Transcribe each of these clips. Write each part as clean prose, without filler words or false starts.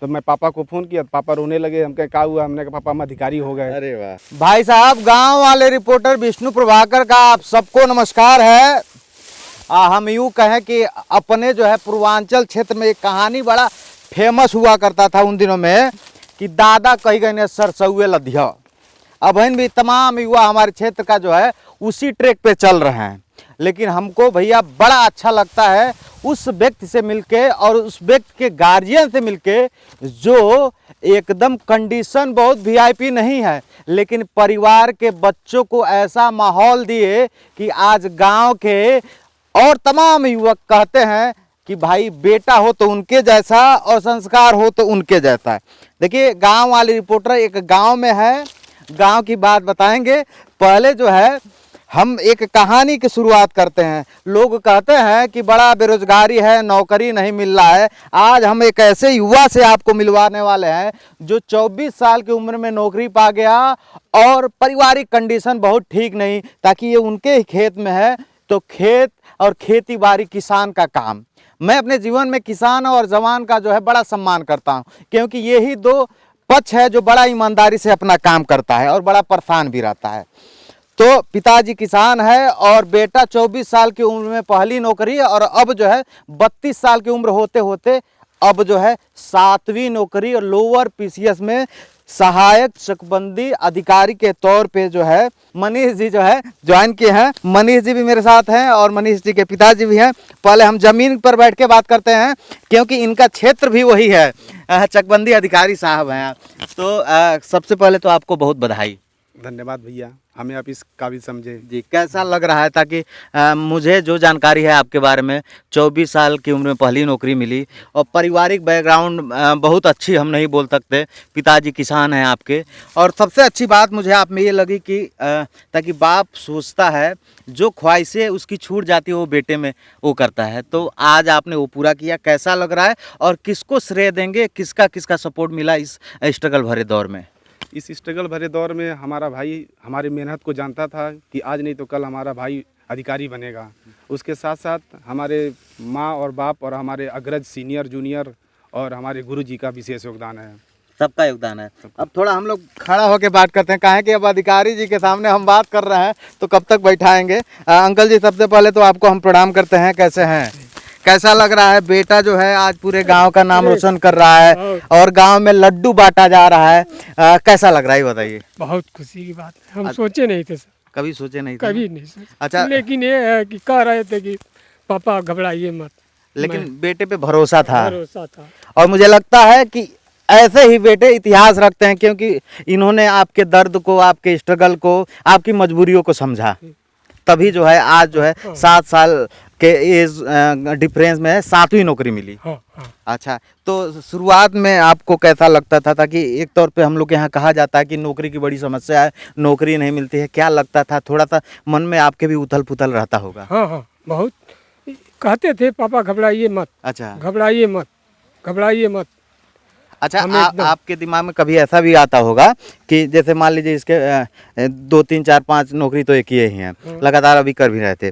तो मैं पापा को फ़ोन किया, पापा रोने लगे। हम कहे क्या हुआ? हमने कहा पापा हम अधिकारी हो गए। अरे वाह भाई साहब, गांव वाले रिपोर्टर विष्णु प्रभाकर का आप सबको नमस्कार है। हम यूँ कहें कि अपने जो है पूर्वांचल क्षेत्र में एक कहानी बड़ा फेमस हुआ करता था उन दिनों में कि दादा कही गए ने सरसौए लधिया। अब भी तमाम युवा हमारे क्षेत्र का जो है उसी ट्रैक पे चल रहे हैं, लेकिन हमको भैया बड़ा अच्छा लगता है उस व्यक्ति से मिलके और उस व्यक्ति के गार्जियन से मिलके जो एकदम कंडीशन बहुत वीआईपी नहीं है, लेकिन परिवार के बच्चों को ऐसा माहौल दिए कि आज गांव के और तमाम युवक कहते हैं कि भाई बेटा हो तो उनके जैसा और संस्कार हो तो उनके जैसा है। देखिए, गांव वाले रिपोर्टर एक गांव में है, गांव की बात बताएंगे। पहले जो है हम एक कहानी की शुरुआत करते हैं। लोग कहते हैं कि बड़ा बेरोजगारी है, नौकरी नहीं मिल रहा है। आज हम एक ऐसे युवा से आपको मिलवाने वाले हैं जो 24 साल की उम्र में नौकरी पा गया और पारिवारिक कंडीशन बहुत ठीक नहीं, ताकि ये उनके ही खेत में है। तो खेत और खेती बाड़ी किसान का काम, मैं अपने जीवन में किसान और जवान का जो है बड़ा सम्मान करता हूँ, क्योंकि यही दो पक्ष है जो बड़ा ईमानदारी से अपना काम करता है और बड़ा परेशान भी रहता है। तो पिताजी किसान है और बेटा 24 साल की उम्र में पहली नौकरी और अब जो है 32 साल की उम्र होते होते अब जो है 7वीं नौकरी और लोअर पीसीएस में सहायक चकबंदी अधिकारी के तौर पे जो है मनीष जी जो है ज्वाइन किए हैं। मनीष जी भी मेरे साथ हैं और मनीष जी के पिताजी भी हैं। पहले हम जमीन पर बैठ के बात करते हैं क्योंकि इनका क्षेत्र भी वही है, चकबंदी अधिकारी साहब हैं। तो सबसे पहले तो आपको बहुत बधाई। धन्यवाद भैया, हमें आप इस काबिल समझे जी। कैसा लग रहा है? ताकि मुझे जो जानकारी है आपके बारे में, 24 साल की उम्र में पहली नौकरी मिली और पारिवारिक बैकग्राउंड बहुत अच्छी हम नहीं बोल सकते, पिताजी किसान हैं आपके। और सबसे अच्छी बात मुझे आप में ये लगी कि ताकि बाप सोचता है जो ख्वाहिशें उसकी छूट जाती है वो बेटे में वो करता है। तो आज आपने वो पूरा किया। कैसा लग रहा है और किसको श्रेय देंगे, किसका किसका सपोर्ट मिला इस स्ट्रगल भरे दौर में? इस स्ट्रगल भरे दौर में हमारा भाई हमारी मेहनत को जानता था कि आज नहीं तो कल हमारा भाई अधिकारी बनेगा। उसके साथ साथ हमारे माँ और बाप और हमारे अग्रज सीनियर जूनियर और हमारे गुरुजी का विशेष योगदान है। सबका योगदान है। अब थोड़ा हम लोग खड़ा होकर बात करते हैं, कहें कि अब अधिकारी जी के सामने हम बात कर रहे हैं तो कब तक बैठाएंगे। अंकल जी, सबसे पहले तो आपको हम प्रणाम करते हैं। कैसे हैं? कैसा लग रहा है? बेटा जो है आज पूरे गांव का नाम रोशन कर रहा है और गांव में लड्डू बांटा जा रहा है, कैसा लग रहा है बताइए? बहुत खुशी की बात है। हम सोचे नहीं थे सर, कभी सोचे नहीं थे? कभी नहीं सोचे। अच्छा, लेकिन ये है कि कह रहे थे कि पापा घबराइए मत, लेकिन बेटे पे भरोसा था था। और मुझे लगता है कि ऐसे ही बेटे इतिहास रखते हैं, क्योंकि इन्होंने आपके दर्द को, आपके स्ट्रगल को, आपकी मजबूरियों को समझा, तभी जो है आज जो है 7 साल के एज डिफरेंस में 7वीं नौकरी मिली। अच्छा, तो शुरुआत में आपको कैसा लगता था? ताकि एक तौर पे हम लोग यहाँ कहा जाता है कि नौकरी की बड़ी समस्या है, नौकरी नहीं मिलती है, क्या लगता था? थोड़ा सा मन में आपके भी उथल पुथल रहता होगा? हाँ, बहुत कहते थे पापा घबराइए मत। अच्छा, घबराइए मत, घबराइए मत। अच्छा, आपके दिमाग में कभी ऐसा भी आता होगा कि जैसे मान लीजिए इसके 2, 3, 4, 5 नौकरी तो एक ही हैं, लगातार अभी कर भी रहे थे,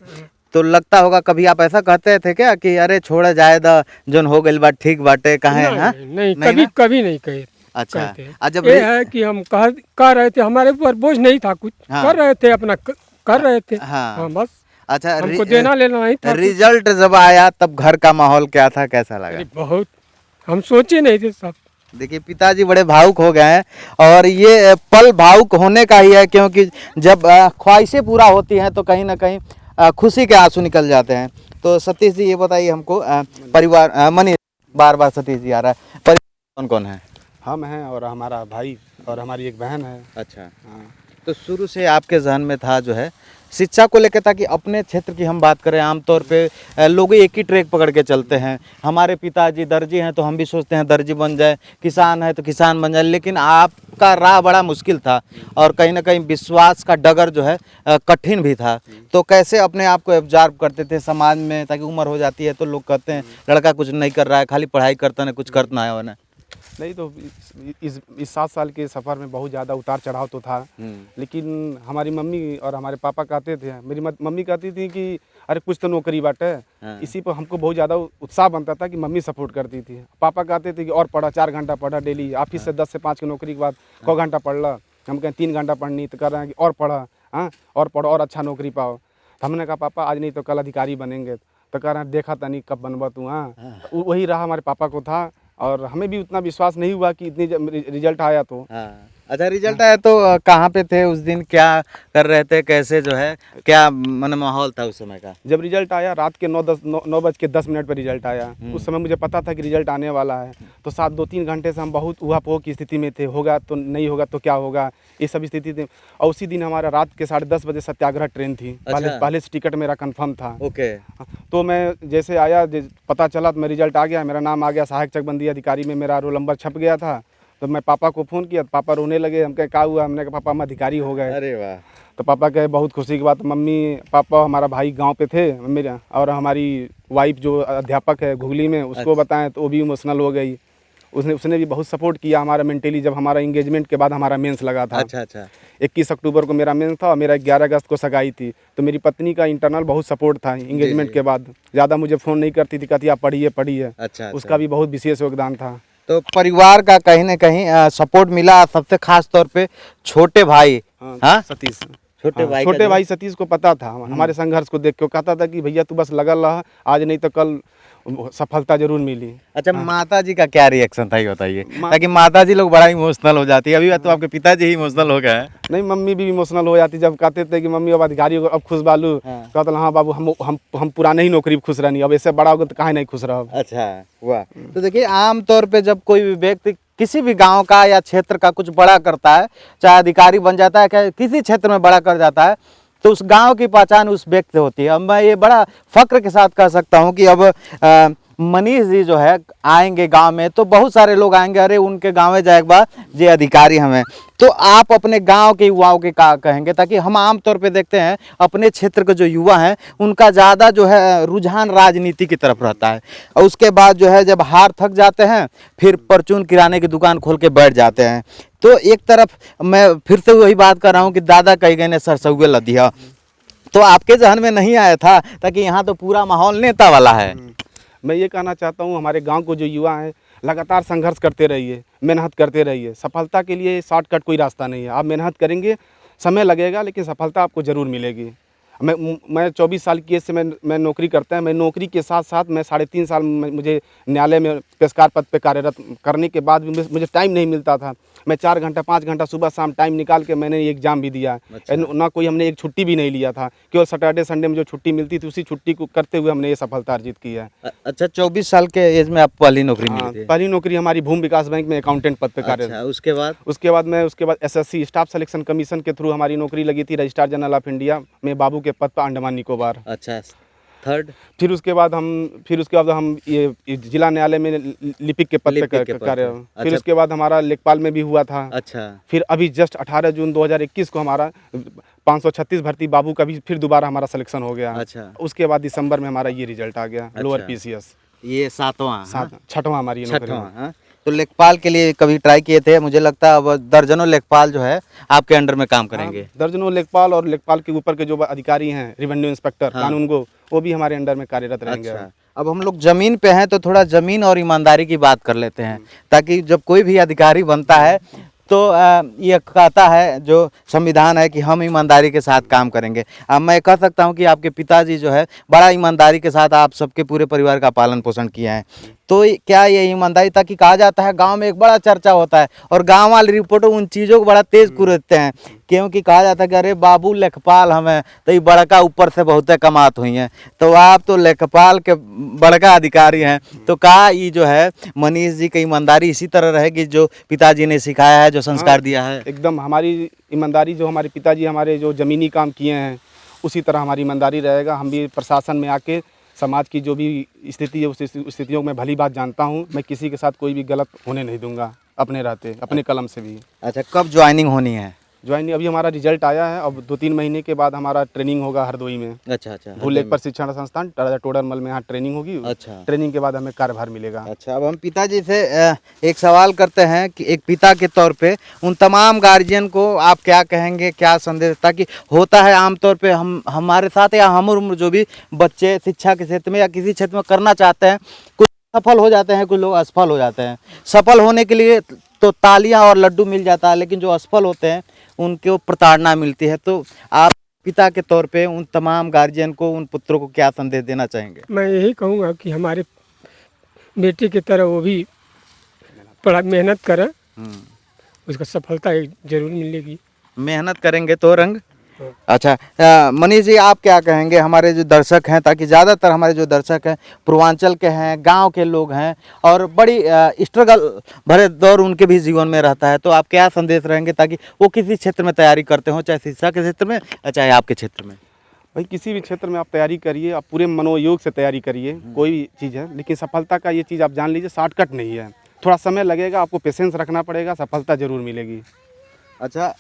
तो लगता होगा कभी आप ऐसा कहते थे क्या कि अरे छोड़ा जाए द जोन हो गई बात ठीक बाटे कहे? नहीं, कभी कभी नहीं कहे। अच्छा, जब ये है कि हम कह रहे थे, हमारे ऊपर बोझ नहीं था कुछ। कर रहे थे, अपना कर रहे थे। हाँ, बस। अच्छा, हमको देना लेना नहीं था। रिजल्ट जब आया तब घर का माहौल क्या था, कैसा लगा? बहुत, हम सोचे नहीं थे सब। देखिए, पिताजी बड़े भावुक हो गए हैं और ये पल भावुक होने का ही है, क्योंकि जब ख्वाहिशें पूरा होती हैं तो कहीं ना कहीं खुशी के आंसू निकल जाते हैं। तो सतीश जी, ये बताइए हमको, परिवार मनीष, बार सतीश जी आ रहा है, परिवार कौन कौन है? हम हैं और हमारा भाई और हमारी एक बहन है। अच्छा, हाँ। तो शुरू से आपके जहन में था जो है शिक्षा को लेकर, ताकि अपने क्षेत्र की हम बात करें, आमतौर पे लोग एक ही ट्रैक पकड़ के चलते हैं। हमारे पिताजी दर्जी हैं तो हम भी सोचते हैं दर्जी बन जाए, किसान है तो किसान बन जाए, लेकिन आपका राह बड़ा मुश्किल था और कहीं ना कहीं विश्वास का डगर जो है कठिन भी था। तो कैसे अपने आप को एब्जॉर्व करते थे समाज में? ताकि उम्र हो जाती है तो लोग कहते हैं लड़का कुछ नहीं कर रहा है, खाली पढ़ाई करता है, कुछ करना है। नहीं तो इस 7 साल के सफ़र में बहुत ज़्यादा उतार चढ़ाव तो था, लेकिन हमारी मम्मी और हमारे पापा कहते थे, मेरी मम्मी कहती थी कि अरे कुछ तो नौकरी बाटे। इसी पर हमको बहुत ज़्यादा उत्साह बनता था कि मम्मी सपोर्ट करती थी। पापा कहते थे कि और पढ़ा, 4 घंटा पढ़ा डेली, ऑफिस से 10 से 5 की नौकरी के बाद क घंटा पढ़ ला। हम कहें 3 घंटा पढ़नी, तो कर रहे हैं कि और पढ़ा, हाँ और पढ़ो और अच्छा नौकरी पाओ। तो हमने कहा पापा आज नहीं तो कल अधिकारी बनेंगे। तो कह रहे हैं देखा तनी कब बनवा तू। हाँ तो वही रहा हमारे पापा को था, और हमें भी उतना विश्वास नहीं हुआ कि इतनी रिजल्ट आया तो। हाँ अच्छा, रिजल्ट आया तो कहाँ पे थे उस दिन, क्या कर रहे थे, कैसे जो है क्या मन माहौल था उस समय का? जब रिजल्ट आया रात के 9:10 पर रिजल्ट आया। उस समय मुझे पता था कि रिजल्ट आने वाला है, तो साथ 2-3 घंटे से हम बहुत ऊहापोह की स्थिति में थे, होगा तो नहीं होगा तो क्या होगा, ये सब स्थिति थी। और उसी दिन हमारा रात के 10:30 बजे सत्याग्रह ट्रेन थी। पहले से टिकट मेरा कन्फर्म था। ओके। तो मैं जैसे आया, पता चला तो मैं रिजल्ट आ गया, मेरा नाम आ गया, सहायक चकबंदी अधिकारी में मेरा रोल नंबर छप गया था। तो मैं पापा को फ़ोन किया, पापा रोने लगे। हम कहे क्या हुआ? हमने कहा पापा हम अधिकारी हो गए। अरे वाह। तो पापा कहे बहुत खुशी की बात। मम्मी पापा हमारा भाई गांव पे थे मेरा, और हमारी वाइफ जो अध्यापक है घुगली में, उसको बताएं तो वो भी इमोशनल हो गई। उसने भी बहुत सपोर्ट किया हमारा मेंटली। जब हमारा इंगेजमेंट के बाद हमारा मेंस लगा था। अच्छा। 21 अक्टूबर को मेरा मेंस था और मेरा 11 अगस्त को सगाई थी। तो मेरी पत्नी का इंटरनल बहुत सपोर्ट था इंगेजमेंट के बाद। ज़्यादा मुझे फ़ोन नहीं करती थी, कहती आप पढ़िए। अच्छा। उसका भी बहुत विशेष योगदान था। तो परिवार का कहीं ना कहीं सपोर्ट मिला, सबसे खास तौर पे छोटे भाई। हाँ सतीश, छोटे भाई सतीश को पता था हमारे संघर्ष को देख के। वो कहता था कि भैया तू बस लगल रहा, आज नहीं तो कल सफलता जरूर मिली। अच्छा, माता जी का क्या रिएक्शन था ये बताइए, ताकि माता जी लोग बड़ा इमोशनल हो जाती है। अभी तो आपके पिताजी ही इमोशनल हो गए हैं। नहीं, मम्मी भी इमोशनल हो जाती जब कहते थे कि मम्मी अब अधिकारी हो, अब खुश बालू। कहता हाँ बाबू, हम पुराने ही नौकरी खुश रहनी, अब ऐसे बड़ा होगा तो काहे नहीं खुश रहा। अच्छा हुआ। तो देखिए आमतौर पे जब कोई भी व्यक्ति किसी भी गांव का या क्षेत्र का कुछ बड़ा करता है, चाहे अधिकारी बन जाता है, चाहे किसी क्षेत्र में बड़ा कर जाता है, तो उस गांव की पहचान उस व्यक्ति से होती है। अब मैं ये बड़ा फक्र के साथ कह सकता हूं कि अब मनीष जी जो है आएंगे गांव में, तो बहुत सारे लोग आएंगे, अरे उनके गांव में जाए बाद ये अधिकारी हमें। तो आप अपने गांव के युवाओं के क्या कहेंगे, ताकि हम आमतौर पे देखते हैं अपने क्षेत्र के जो युवा हैं उनका ज़्यादा जो है रुझान राजनीति की तरफ रहता है, और उसके बाद जो है जब हार थक जाते हैं फिर परचून किराने की दुकान खोल के बैठ जाते हैं। तो एक तरफ मैं फिर से वही बात कर रहा हूँ कि दादा कही गए ने सरसौए लदिया, तो आपके जहन में नहीं आया था ताकि यहाँ तो पूरा माहौल नेता वाला है। मैं ये कहना चाहता हूँ हमारे गांव को जो युवा हैं, लगातार संघर्ष करते रहिए, मेहनत करते रहिए। सफलता के लिए शॉर्टकट कोई रास्ता नहीं है। आप मेहनत करेंगे, समय लगेगा, लेकिन सफलता आपको ज़रूर मिलेगी। मैं 24 साल की एज से मैं नौकरी करता है। मैं नौकरी के साथ साथ मैं 3.5 साल मुझे न्यायालय में पेशकार पद पे कार्यरत करने के बाद भी मुझे टाइम नहीं मिलता था। मैं 4 घंटा 5 घंटा सुबह शाम टाइम निकाल के मैंने ये एग्ज़ाम भी दिया। अच्छा। ना कोई हमने एक छुट्टी भी नहीं लिया था, केवल सैटरडे संडे में जो छुट्टी मिलती थी उसी छुट्टी को करते हुए हमने ये सफलता अर्जित की है। अच्छा, 24 साल के एज में आप पहली नौकरी मिली थी? पहली नौकरी हमारी भूमि विकास बैंक में अकाउंटेंट पद पे कार्यरत। अच्छा, उसके बाद SSC स्टाफ सिलेक्शन कमीशन के थ्रू हमारी नौकरी लगी थी रजिस्ट्रार जनरल ऑफ इंडिया में बाबू के पद पर, अंडमान निकोबार। अच्छा, थर्ड। फिर उसके बाद हम ये जिला न्यायालय में लिपिक के पद पे कार्य। फिर उसके बाद हमारा लेखपाल में भी हुआ था। अच्छा। फिर अभी जस्ट 18 जून 2021 को हमारा 536 भर्ती बाबू का भी फिर दोबारा हमारा सिलेक्शन हो गया। अच्छा। उसके बाद दिसंबर में हमारा ये रिजल्ट आ गया। लोअर PCS, ये छठवां हमारी नौकरी। तो लेखपाल के लिए कभी ट्राई किए थे? मुझे लगता है अब दर्जनों लेखपाल जो है आपके अंडर में काम करेंगे। दर्जनों लेखपाल, और लेखपाल के ऊपर के जो अधिकारी हैं, रेवेन्यू इंस्पेक्टर, कानून गो, वो भी हमारे अंडर में कार्यरत रहेंगे। अच्छा। अब हम लोग जमीन पे हैं तो थोड़ा जमीन और ईमानदारी की बात कर लेते हैं, ताकि जब कोई भी अधिकारी बनता है तो ये कहता है जो संविधान है कि हम ईमानदारी के साथ काम करेंगे। अब मैं कह सकता हूँ कि आपके पिताजी जो है बड़ा ईमानदारी के साथ आप सबके पूरे परिवार का पालन पोषण किए हैं। तो क्या ये ईमानदारी, ताकि कहा जाता है गांव में एक बड़ा चर्चा होता है और गांव वाले रिपोर्टर उन चीज़ों को बड़ा तेज कुरेदते हैं, क्योंकि कहा जाता है कि अरे बाबू लेखपाल हमें तो ये बड़का ऊपर से बहुत कमात हुई हैं। तो आप तो लेखपाल के बड़का अधिकारी हैं, तो कहा ये जो है मनीष जी की ईमानदारी इसी तरह रहेगी जो पिताजी ने सिखाया है, जो संस्कार दिया है? एकदम हमारी ईमानदारी, जो हमारे पिताजी हमारे जो ज़मीनी काम किए हैं उसी तरह हमारी ईमानदारी रहेगा। हम भी प्रशासन में आके समाज की जो भी स्थिति है उस स्थितियों में भली बात जानता हूँ। मैं किसी के साथ कोई भी गलत होने नहीं दूंगा, अपने रहते, अपने कलम से भी। अच्छा, कब ज्वाइनिंग होनी है? ज्वाइन अभी हमारा रिजल्ट आया है। अब 2-3 महीने के बाद हमारा ट्रेनिंग होगा हरदोई में। अच्छा अच्छा। भू लेख प्रशिक्षण संस्थान टोडरमल में यहाँ ट्रेनिंग होगी। अच्छा। ट्रेनिंग के बाद हमें कार्यभार मिलेगा। अच्छा, अब हम पिताजी से एक सवाल करते हैं कि एक पिता के तौर पे उन तमाम गार्जियन को आप क्या कहेंगे, क्या संदेश, ताकि होता है आमतौर पे हम हमारे साथ या हम उम्र जो भी बच्चे शिक्षा के क्षेत्र में या किसी क्षेत्र में करना चाहते हैं, कुछ सफल हो जाते हैं, कुछ लोग असफल हो जाते हैं। सफल होने के लिए तो तालियां और लड्डू मिल जाता है, लेकिन जो असफल होते हैं उनको प्रताड़ना मिलती है। तो आप पिता के तौर पे उन तमाम गार्जियन को, उन पुत्रों को क्या संदेश देना चाहेंगे? मैं यही कहूँगा कि हमारे बेटे की तरह वो भी बड़ा मेहनत करें, उसको सफलता जरूर मिलेगी। मेहनत करेंगे तो रंग। अच्छा, मनीष जी आप क्या कहेंगे हमारे जो दर्शक हैं, ताकि ज़्यादातर हमारे जो दर्शक हैं पूर्वांचल के हैं, गांव के लोग हैं और बड़ी स्ट्रगल भरे दौर उनके भी जीवन में रहता है, तो आप क्या संदेश रहेंगे ताकि वो किसी क्षेत्र में तैयारी करते हो, चाहे शिक्षा के क्षेत्र में चाहे आपके क्षेत्र में? भाई किसी भी क्षेत्र में आप तैयारी करिए, आप पूरे मनोयोग से तैयारी करिए, कोई भी चीज़ है, लेकिन सफलता का ये चीज़ आप जान लीजिए शॉर्टकट नहीं है। थोड़ा समय लगेगा, आपको पेशेंस रखना पड़ेगा, सफलता जरूर मिलेगी। अच्छा,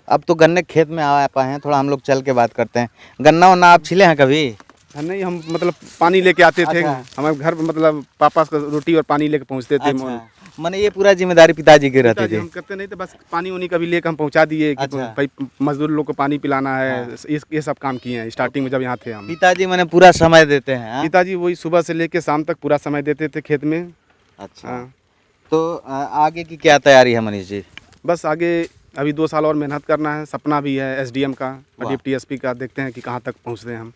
अब तो गन्ने खेत में आ पाए हैं, थोड़ा हम लोग चल के बात करते हैं। गन्ना वन्ना आप छिले हैं कभी? नहीं, हम मतलब पानी लेके आते थे। अच्छा। हमारे घर पे मतलब पापा को रोटी और पानी लेके पहुँचते थे। अच्छा, माने ये पूरा जिम्मेदारी पिताजी की रहती थी? हम करते नहीं थे, बस पानी उनी कभी लेकर हम पहुँचा दिए कि अच्छा। भाई मजदूर लोग को पानी पिलाना है। ये सब काम किए हैं स्टार्टिंग में जब यहाँ थे हम। पिताजी माने पूरा समय देते हैं? हाँ? पिताजी वही सुबह से लेके शाम तक पूरा समय देते थे खेत में। अच्छा। हाँ। तो आगे की क्या तैयारी है मनीष जी? बस आगे अभी 2 साल और मेहनत करना है। सपना भी है एसडीएम का और वाह। डिप्टी एसपी का, देखते हैं कि कहाँ तक पहुँचते हैं हम।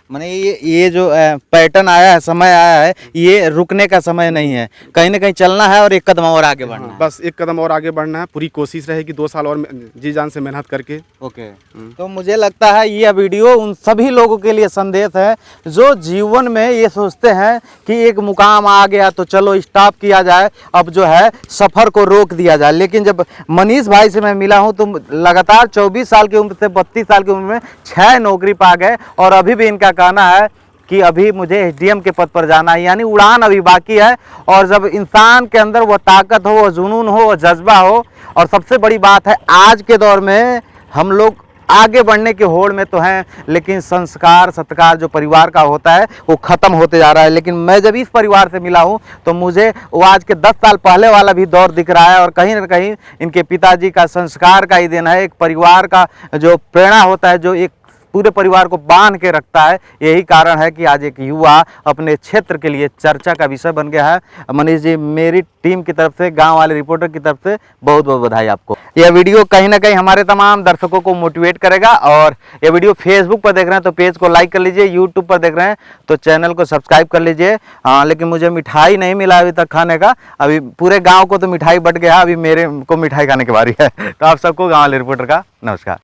माने ये जो पैटर्न आया है, समय आया है, ये रुकने का समय नहीं है, कहीं ना कहीं चलना है और एक कदम और आगे बढ़ना है। बस एक कदम और आगे बढ़ना है। पूरी कोशिश रहेगी 2 साल और जी जान से मेहनत करके। ओके। तो मुझे लगता है ये वीडियो उन सभी लोगों के लिए संदेश है जो जीवन में ये सोचते हैं कि एक मुकाम आ गया तो चलो स्टॉप किया जाए, अब जो है सफ़र को रोक दिया जाए। लेकिन जब मनीष भाई से मैं मिला हूँ तो लगातार 24 साल की उम्र से 32 साल की उम्र में 6 नौकरी पा गए और अभी भी इनका कहना है कि अभी मुझे एसडीएम के पद पर जाना है, यानी उड़ान अभी बाकी है। और जब इंसान के अंदर वो ताकत हो, वो जुनून हो, वो जज्बा हो, और सबसे बड़ी बात है आज के दौर में हम लोग आगे बढ़ने की होड़ में तो हैं, लेकिन संस्कार सत्कार जो परिवार का होता है वो ख़त्म होते जा रहा है। लेकिन मैं जब इस परिवार से मिला हूँ तो मुझे वो आज के 10 साल पहले वाला भी दौर दिख रहा है और कहीं ना कहीं इनके पिताजी का संस्कार का ही देना है। एक परिवार का जो प्रेरणा होता है, जो एक पूरे परिवार को बांध के रखता है, यही कारण है कि आज एक युवा अपने क्षेत्र के लिए चर्चा का विषय बन गया है। मनीष जी, मेरी टीम की तरफ से, गांव वाले रिपोर्टर की तरफ से बहुत बहुत बधाई आपको। यह वीडियो कहीं ना कहीं हमारे तमाम दर्शकों को मोटिवेट करेगा। और ये वीडियो फेसबुक पर देख रहे हैं तो पेज को लाइक कर लीजिए, यूट्यूब पर देख रहे हैं तो चैनल को सब्सक्राइब कर लीजिए। हाँ, लेकिन मुझे मिठाई नहीं मिला अभी तक खाने का। अभी पूरे गाँव को तो मिठाई बट गया, अभी मेरे को मिठाई खाने की बारी है। तो आप सबको गाँव वाले रिपोर्टर का नमस्कार।